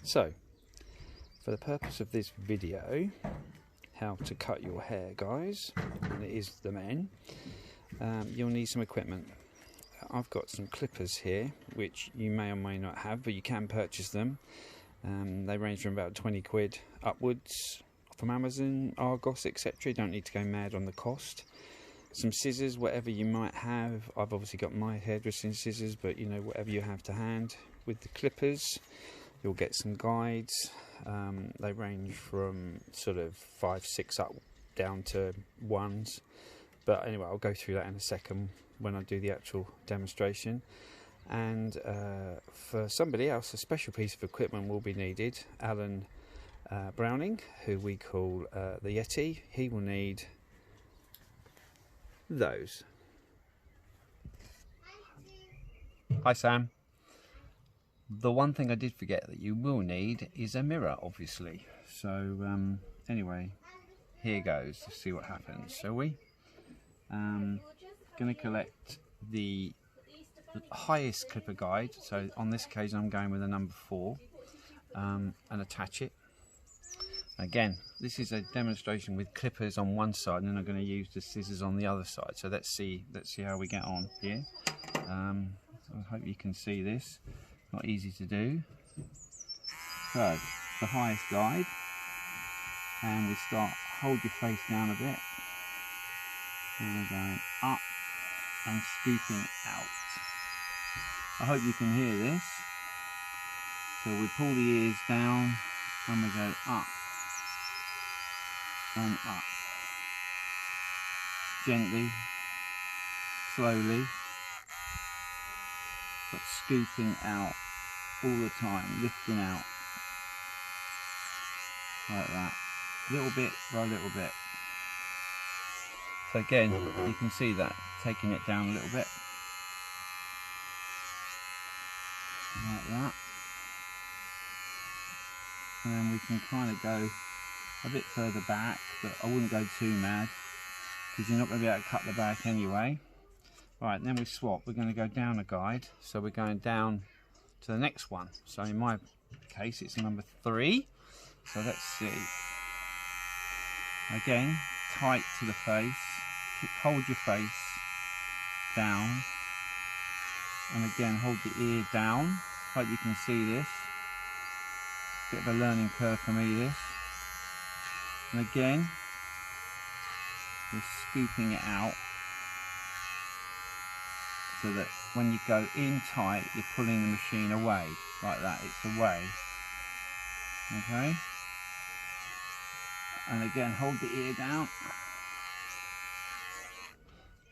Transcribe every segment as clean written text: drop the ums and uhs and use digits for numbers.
So, for the purpose of this video, how to cut your hair, guys, and it is the men, you'll need some equipment. I've got some clippers here, which you may or may not have, but you can purchase them. They range from about 20 quid upwards from Amazon, Argos, etc. You don't need to go mad on the cost. Some scissors, whatever you might have. I've obviously got my hairdressing scissors, but you know, whatever you have to hand. With the clippers, you'll get some guides. They range from sort of 5, 6 up down to 1s. But anyway, I'll go through that in a second when I do the actual demonstration. And for somebody else, a special piece of equipment will be needed. Alan Browning, who we call the Yeti, he will need those. Hi Sam. The one thing I did forget that you will need is a mirror, obviously. So anyway, here goes. Let's see what happens, shall we? Going to collect the highest clipper guide. So on this occasion I'm going with a number 4 and attach it. Again, this is a demonstration with clippers on one side, and then I'm going to use the scissors on the other side. So let's see how we get on here. I hope you can see this. Not easy to do. So the highest guide, and we start. Hold your face down a bit, and we're going up and scooping out. I hope you can hear this. So we pull the ears down and we go up and up, gently, slowly, but scooping out all the time, lifting out like that, little bit by little bit. So again, you can see that, taking it down a little bit like that, and then we can kind of go a bit further back, but I wouldn't go too mad because you're not going to be able to cut the back anyway. Right, then we swap. We're going to go down a guide, so we're going down to the next one. So in my case it's number 3, so let's see. Again, tight to the face, hold your face down, and again hold the ear down. Hope you can see this. Bit of a learning curve for me, this. And again, we're scooping it out so that when you go in tight, you're pulling the machine away, like that, it's away. Okay? And again, hold the ear down.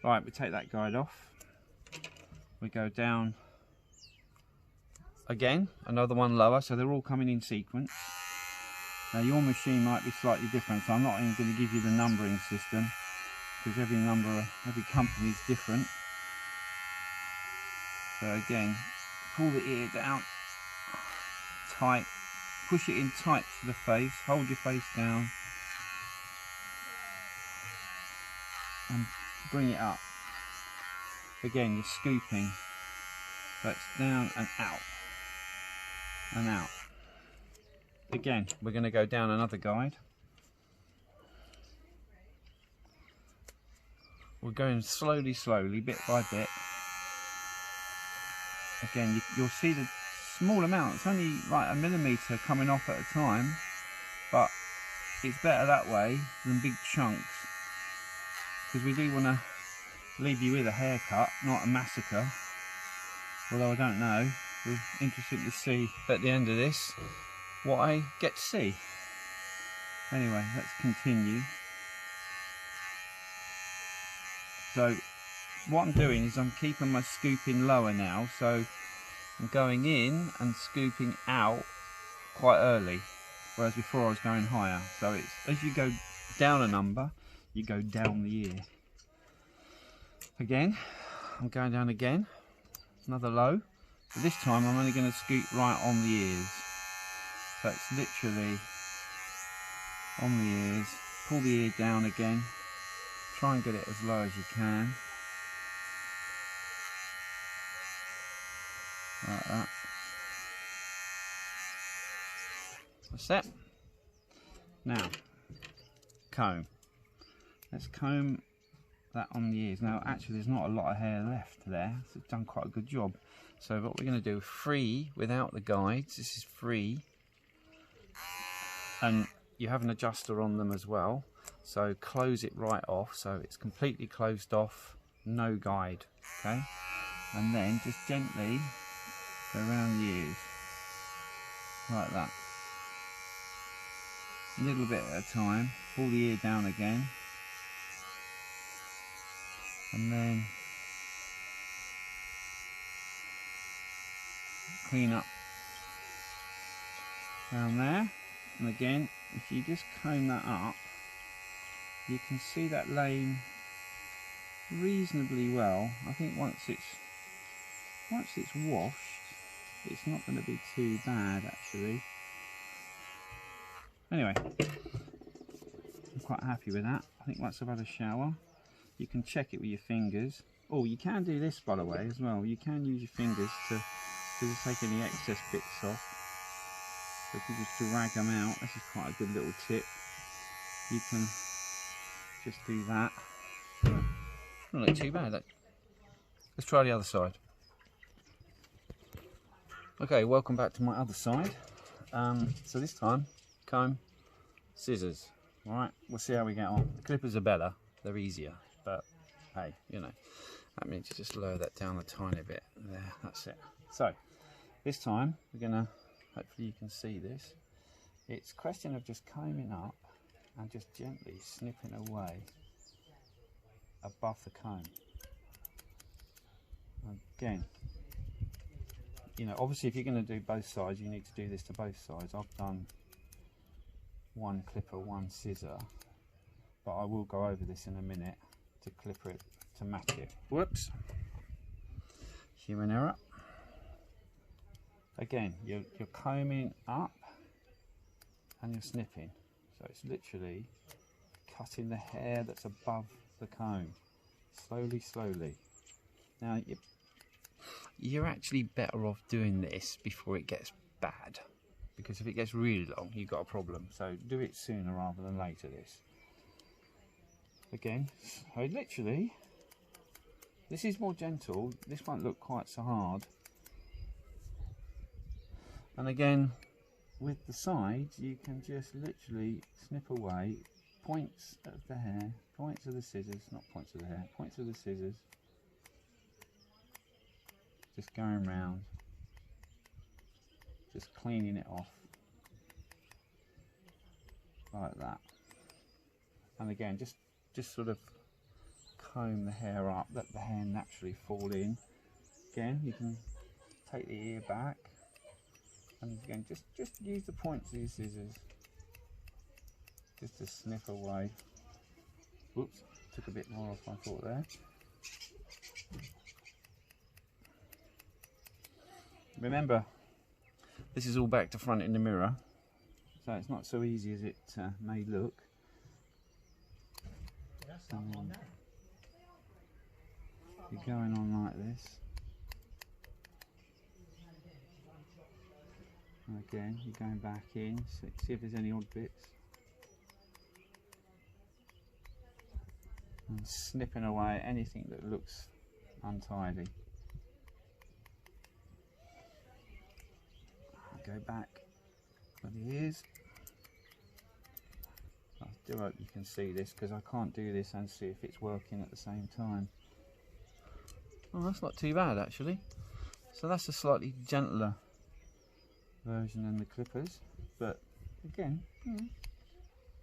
Right, we take that guide off. We go down again, another one lower, so they're all coming in sequence. Now your machine might be slightly different, so I'm not even going to give you the numbering system because every company is different. So again, pull the ear down, tight, push it in tight to the face, hold your face down and bring it up. Again, you're scooping, so it's down and out and out. Again, we're going to go down another guide. We're going slowly, bit by bit. Again, you'll see the small amount. It's only like a millimetre coming off at a time, but it's better that way than big chunks, because we do want to leave you with a haircut, not a massacre. Although I don't know. We're interested to see at the end of this what I get to see. Anyway, let's continue. So what I'm doing is I'm keeping my scooping lower now, so I'm going in and scooping out quite early, whereas before I was going higher. So it's as you go down a number, you go down the ear. Again, I'm going down again, another low, but this time I'm only going to scoop right on the ears. So it's literally on the ears, pull the ear down again, try and get it as low as you can, like that. That's it. Now, comb. Let's comb that on the ears. Now, actually, there's not a lot of hair left there. So it's done quite a good job. So what we're going to do, free without the guides. This is free. And you have an adjuster on them as well. So close it right off. So it's completely closed off. No guide. Okay. And then just gently go around the ears. Like that. A little bit at a time. Pull the ear down again. And then clean up down there. And again, if you just comb that up, you can see that laying reasonably well. I think once it's washed, it's not going to be too bad actually. Anyway, I'm quite happy with that. I think once I've had a shower, you can check it with your fingers. Oh, you can do this by the way as well. You can use your fingers to just take any excess bits off. So if you just drag them out, this is quite a good little tip. You can just do that. Not look too bad. Let's try the other side. Okay, welcome back to my other side. So this time, comb, scissors. All right, we'll see how we get on. The clippers are better, they're easier, but hey, you know, that means you just lower that down a tiny bit. There, that's it. So this time we're gonna, hopefully you can see this. It's a question of just combing up and just gently snipping away above the comb. Again, you know, obviously if you're going to do both sides, you need to do this to both sides. I've done one clipper, one scissor, but I will go over this in a minute to clipper it to match it. Whoops, human error. Again, you're combing up and you're snipping, so it's literally cutting the hair that's above the comb, slowly. Now you're actually better off doing this before it gets bad, because if it gets really long, you've got a problem. So do it sooner rather than later. This again, so literally, this is more gentle. This won't look quite so hard. And again, with the sides, you can just literally snip away points of the hair, points of the scissors, not points of the hair, points of the scissors. Just going round, just cleaning it off like that. And again, just sort of comb the hair up, let the hair naturally fall in. Again, you can take the ear back, and again, just use the points of your scissors just to snip away. Whoops, took a bit more off my thought there. Remember, this is all back to front in the mirror, so it's not so easy as it may look. You're going on like this. And again, you're going back in, see if there's any odd bits. And snipping away anything that looks untidy. Go back for the ears. I do hope you can see this, because I can't do this and see if it's working at the same time. Oh, that's not too bad actually. So that's a slightly gentler version than the clippers, but again,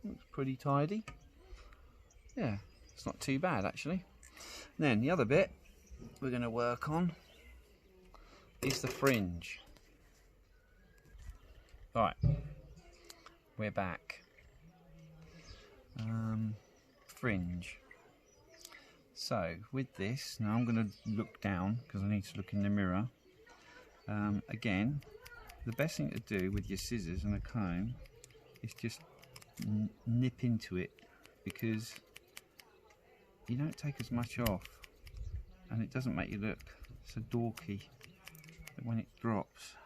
looks pretty tidy. Yeah, it's not too bad actually. And then the other bit we're going to work on is the fringe. Right, we're back. Fringe. So with this, now I'm going to look down because I need to look in the mirror. Again, the best thing to do with your scissors and a comb is just nip into it, because you don't take as much off and it doesn't make you look so dorky when it drops.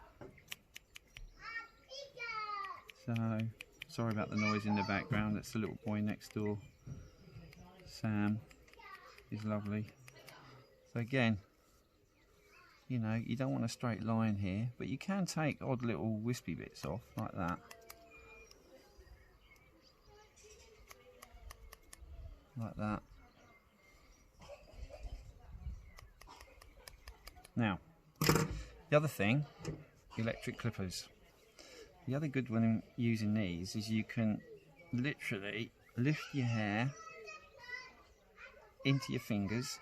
So sorry about the noise in the background. That's the little boy next door, Sam. He's lovely. So again, you know, you don't want a straight line here, but you can take odd little wispy bits off like that. Like that. Now, the other thing, electric clippers. The other good one in using these is you can literally lift your hair into your fingers,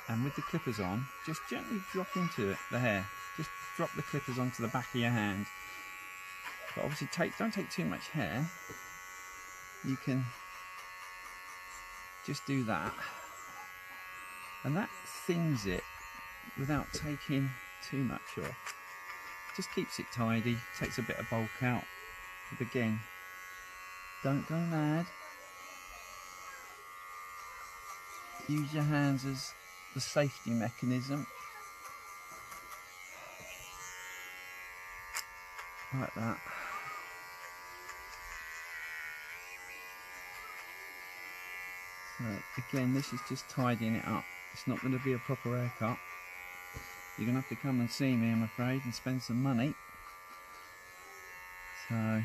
and with the clippers on, just gently drop into it, the hair. Just drop the clippers onto the back of your hand. But obviously don't take too much hair. You can just do that, and that thins it without taking too much off. Just keeps it tidy, takes a bit of bulk out. But again, don't go mad. Use your hands as the safety mechanism. Like that. So again, this is just tidying it up. It's not going to be a proper haircut. You're going to have to come and see me, I'm afraid, and spend some money. So,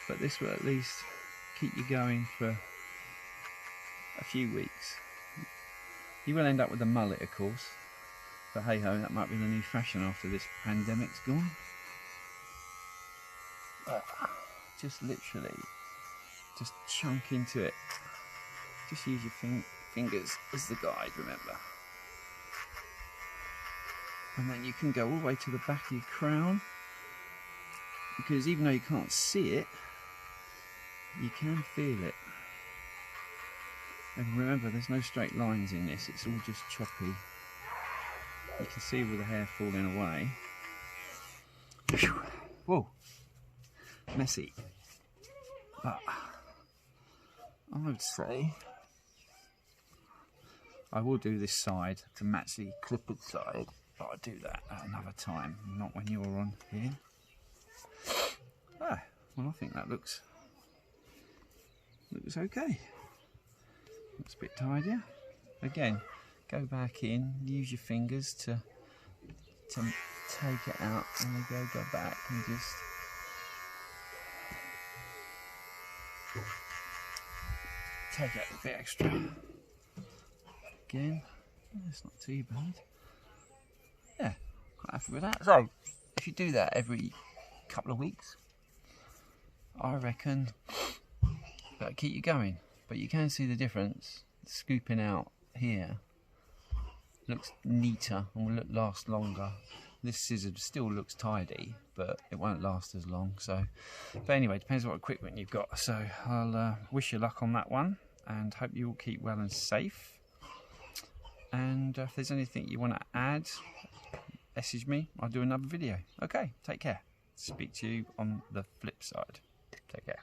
but this will at least keep you going for a few weeks. You will end up with a mullet, of course, but hey ho, that might be the new fashion after this pandemic's gone. But just literally, just chunk into it. Just use your fingers as the guide, remember. And then you can go all the way to the back of your crown, because even though you can't see it, you can feel it. And remember, there's no straight lines in this, it's all just choppy. You can see all the hair falling away. Whoa, messy. But I would say I will do this side to match the clipped side, but I'll do that at another time, not when you're on here. Ah, well, I think that looks okay. Looks a bit tidier. Again, go back in, use your fingers to take it out, and then go back and just take out a bit extra. Again, it's not too bad. Yeah, quite happy with that. So, if you do that every couple of weeks, I reckon that'll keep you going. But you can see the difference. Scooping out here looks neater and will last longer. This scissor still looks tidy, but it won't last as long. So, but anyway, depends what equipment you've got. So I'll wish you luck on that one, and hope you all keep well and safe. And if there's anything you want to add, message me. I'll do another video. Okay, take care. Speak to you on the flip side. Take care.